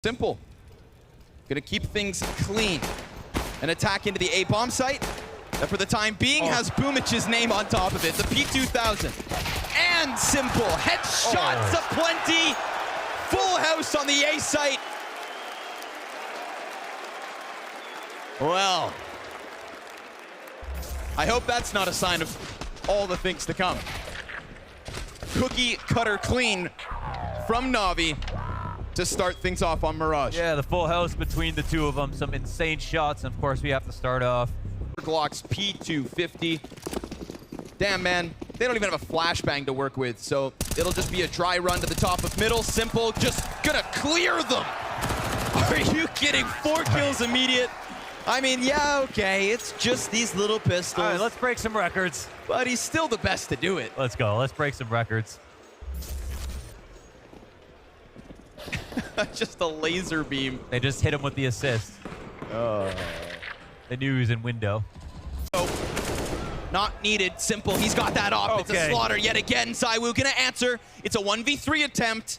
Simple. Gonna keep things clean. An attack into the A-bomb site that for the time being has Boomic's name on top of it. The P2000. And Simple. Headshots aplenty. Full house on the A site. Well, I hope that's not a sign of all the things to come. Cookie cutter clean from Navi to start things off on Mirage. Yeah, the full house between the two of them. Some insane shots. And of course, we have to start off. Glock's P250. Damn, man. They don't even have a flashbang to work with, so it'll just be a dry run to the top of middle. Simple, just gonna clear them. Are you kidding? 4 kills immediate. I mean, yeah, okay, it's just these little pistols. All right, let's break some records. But he's still the best to do it. Let's go. Let's break some records. Just a laser beam. They just hit him with the assist. They knew he was in window. Oh, not needed. Simple. He's got that off. It's a slaughter yet again. ZywOo gonna answer. It's a 1v3 attempt.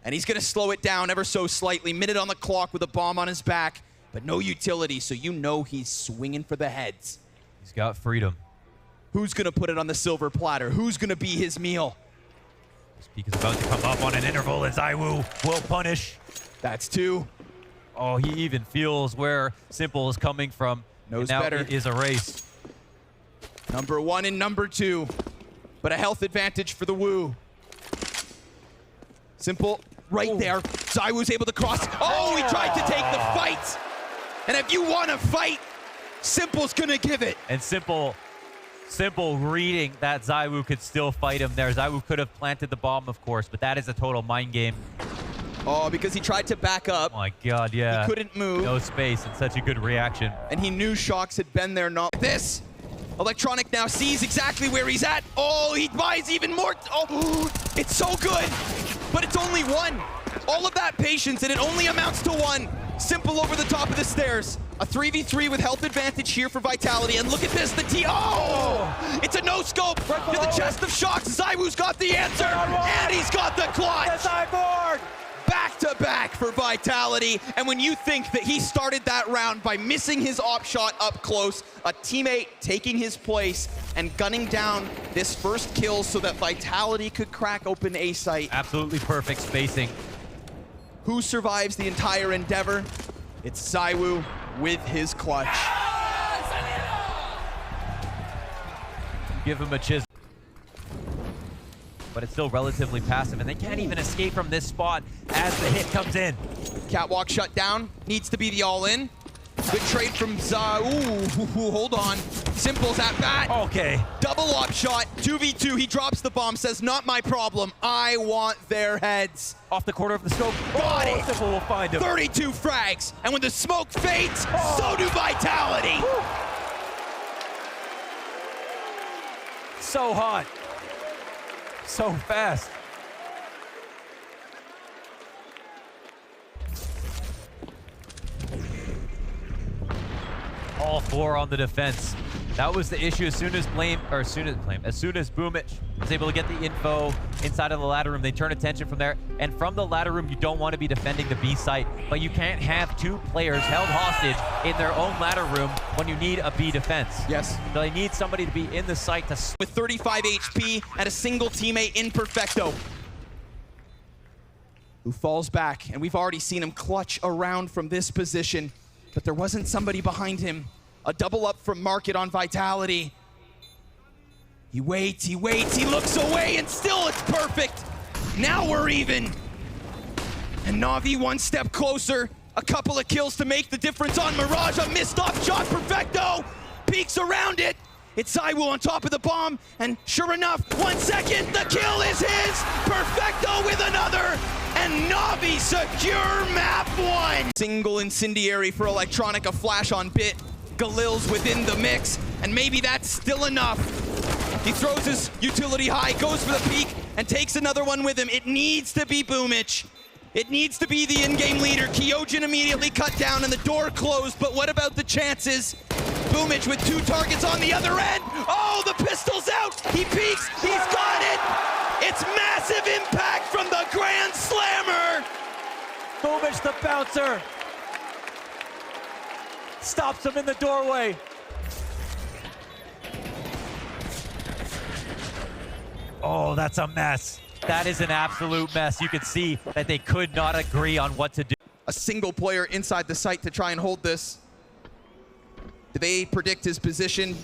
And he's gonna slow it down ever so slightly. Minute on the clock with a bomb on his back. But no utility, so you know he's swinging for the heads. He's got freedom. Who's gonna put it on the silver platter? Who's gonna be his meal? Speak is about to come up on an interval, and ZywOo will punish. That's 2. Oh, he even feels where Simple is coming from. Knows now better. It is a race. Number 1 and number 2. But a health advantage for the Woo. Simple right there. ZywOo's able to cross. Oh, he tried to take the fight. And if you want to fight, Simple's gonna give it. And Simple reading that ZywOo could still fight him there. ZywOo could have planted the bomb, of course, but that is a total mind game. Oh, because he tried to back up. Oh my God, yeah. He couldn't move. No space and such a good reaction. And he knew Shox had been there. Not this. Electronic now sees exactly where he's at. Oh, he buys even more. Oh, it's so good. But it's only 1. All of that patience, and it only amounts to 1. Simple over the top of the stairs. A 3v3 with health advantage here for Vitality. And look at this, the T. Oh! It's a no-scope to the chest of Shox. ZywOo's got the answer, and he's got the clutch. Back-to-back for Vitality. And when you think that he started that round by missing his op shot up close, a teammate taking his place and gunning down this first kill so that Vitality could crack open A site. Absolutely perfect spacing. Who survives the entire endeavor? It's ZywOo with his clutch. Give him a chisel. But it's still relatively passive, and they can't even escape from this spot as the hit comes in. Catwalk shut down. Needs to be the all-in. Good trade from ZywOo. Hold on. Simple's at bat. Okay. Double op shot. 2v2. He drops the bomb. Says, not my problem. I want their heads. Off the corner of the scope. Got it. Simple will find him. 32 frags. And when the smoke fades, so do Vitality. So hot. So fast. All 4 on the defense. That was the issue. As soon as Boomic was able to get the info inside of the ladder room, they turn attention from there. And from the ladder room, you don't want to be defending the B site, but you can't have 2 players held hostage in their own ladder room when you need a B defense. Yes. So they need somebody to be in the site to... With 35 HP and a single teammate in perfecto. Who falls back, and we've already seen him clutch around from this position, but there wasn't somebody behind him. A double up from Market on Vitality. He waits, he looks away, and still it's perfect. Now we're even. And Navi 1 step closer. A couple of kills to make the difference on Mirage. A missed off shot, perfecto. Peeks around it. It's ZywOo on top of the bomb, and sure enough, 1 second, the kill is his. Perfecto with another, and Navi secure map 1. Single incendiary for Electronic, a flash on Bit. Galil's within the mix, and maybe that's still enough. He throws his utility high, goes for the peek, and takes another one with him. It needs to be Boomic. It needs to be the in-game leader. Kyojin immediately cut down and the door closed, but what about the chances? Boomic with 2 targets on the other end. Oh, the pistol's out. He peeks, he's got it. It's massive impact from the Grand Slammer. Boomic, the bouncer, stops him in the doorway. Oh, that's a mess. That is an absolute mess. You can see that they could not agree on what to do. A single player inside the site to try and hold this. Do they predict his position?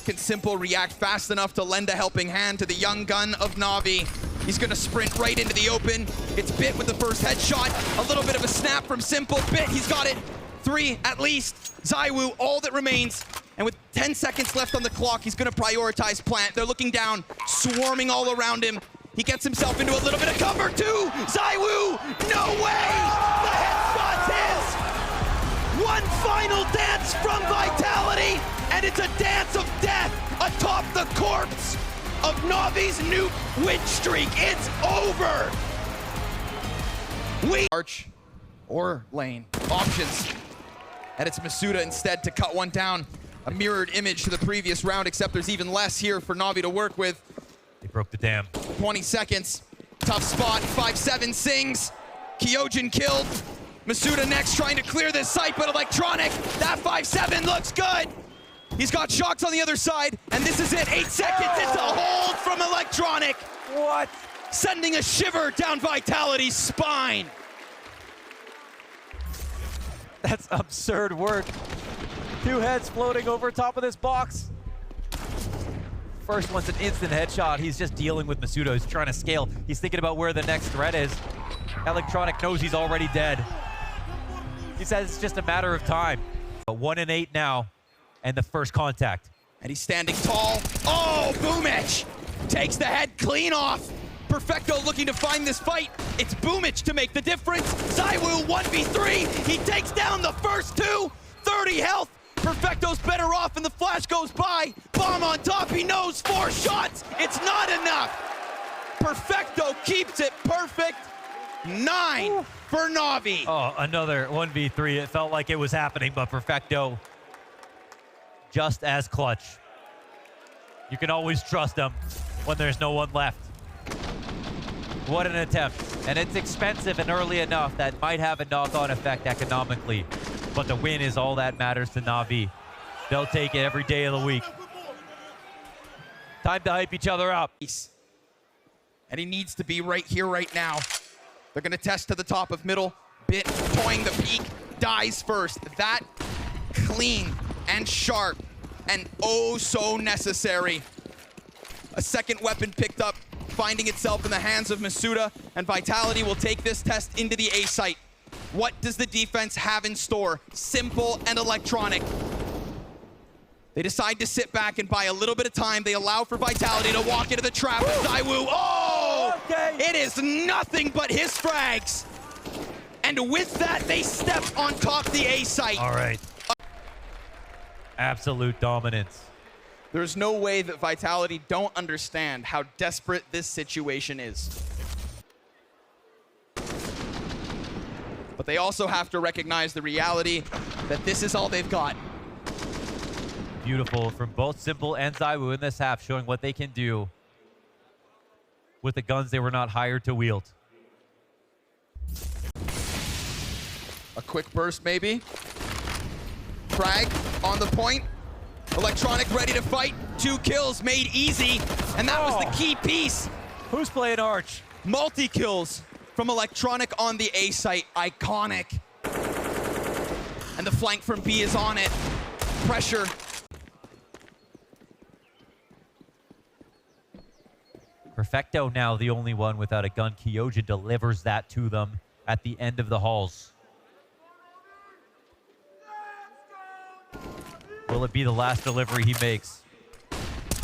Can Simple react fast enough to lend a helping hand to the young gun of Navi? He's gonna sprint right into the open. It's Bit with the first headshot. A little bit of a snap from Simple. Bit, he's got it. 3 at least. ZywOo, all that remains. And with 10 seconds left on the clock, he's gonna prioritize plant. They're looking down, swarming all around him. He gets himself into a little bit of cover too. ZywOo, no way! The headshot's his! One final dance from Vitality, and it's a dance of death atop the corpse of Navi's new win streak. It's over! Arch or lane, options. And it's Masuda instead to cut one down. A mirrored image to the previous round, except there's even less here for Navi to work with. They broke the dam. 20 seconds. Tough spot. 5-7 sings. Kyojin killed. Masuda next trying to clear this site, but Electronic, that 5-7 looks good. He's got shocks on the other side, and this is it. 8 seconds. It's a hold from Electronic. What? Sending a shiver down Vitality's spine. That's absurd work. 2 heads floating over top of this box. First one's an instant headshot. He's just dealing with Masuda. He's trying to scale. He's thinking about where the next threat is. Electronic knows he's already dead. He says it's just a matter of time. 1 and 8 now, and the first contact. And he's standing tall. Oh, Boomic takes the head clean off. Perfecto looking to find this fight. It's Boomic to make the difference. ZywOo 1v3. He takes down the first 2. 30 health. Perfecto's better off, and the flash goes by. Bomb on top. He knows 4 shots. It's not enough. Perfecto keeps it perfect. 9 for Navi. Oh, another 1v3. It felt like it was happening, but Perfecto just as clutch. You can always trust him when there's no one left. What an attempt. And it's expensive and early enough that might have a knock-on effect economically. But the win is all that matters to Navi. They'll take it every day of the week. Time to hype each other up. And he needs to be right here, right now. They're gonna test to the top of middle. Bit toying the peak, dies first. That clean and sharp and oh so necessary. A second weapon picked up, finding itself in the hands of Masuda, and Vitality will take this test into the A site. What does the defense have in store? Simple and Electronic. They decide to sit back and buy a little bit of time. They allow for Vitality to walk into the trap with ZywOo. Oh! Okay. It is nothing but his frags. And with that, they step on top the A site. All right. Absolute dominance. There's no way that Vitality don't understand how desperate this situation is. But they also have to recognize the reality that this is all they've got. Beautiful from both Simple and ZywOo in this half, showing what they can do with the guns they were not hired to wield. A quick burst, maybe. Frag on the point. Electronic ready to fight. 2 kills made easy. And that was the key piece. Who's playing Arch? Multi-kills from Electronic on the A site. Iconic. And the flank from B is on it. Pressure. Perfecto now the only one without a gun. Kyojin delivers that to them at the end of the halls. Will it be the last delivery he makes?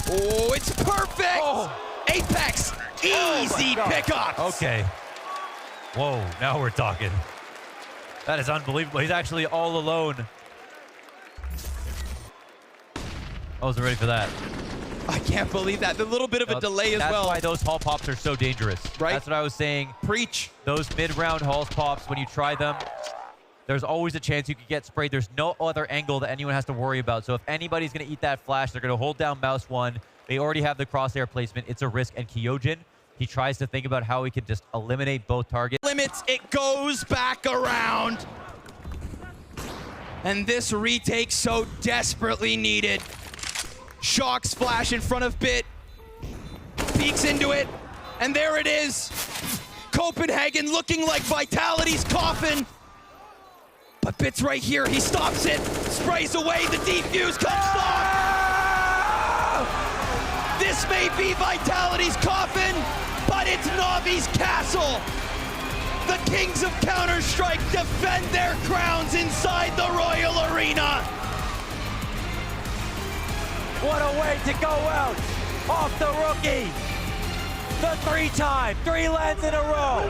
Oh, it's perfect! Oh. Apex, easy pickups! Okay. Whoa, now we're talking. That is unbelievable. He's actually all alone. I wasn't ready for that. I can't believe that. The little bit of a delay as well. That's why those hall pops are so dangerous. Right? That's what I was saying. Preach. Those mid-round hall pops, when you try them, there's always a chance you could get sprayed. There's no other angle that anyone has to worry about. So if anybody's going to eat that flash, they're going to hold down mouse 1. They already have the crosshair placement. It's a risk. And Kyojin He tries to think about how he could just eliminate both targets. Limits, it goes back around. And this retake so desperately needed. Shock splash in front of Bit. Peeks into it, and there it is. Copenhagen looking like Vitality's coffin. But Bit's right here, he stops it, sprays away, the defuse comes off. This may be Vitality's coffin, but it's Navi's castle. The kings of Counter-Strike defend their crowns inside the Royal Arena. What a way to go out off the rookie. The 3 lands in a row.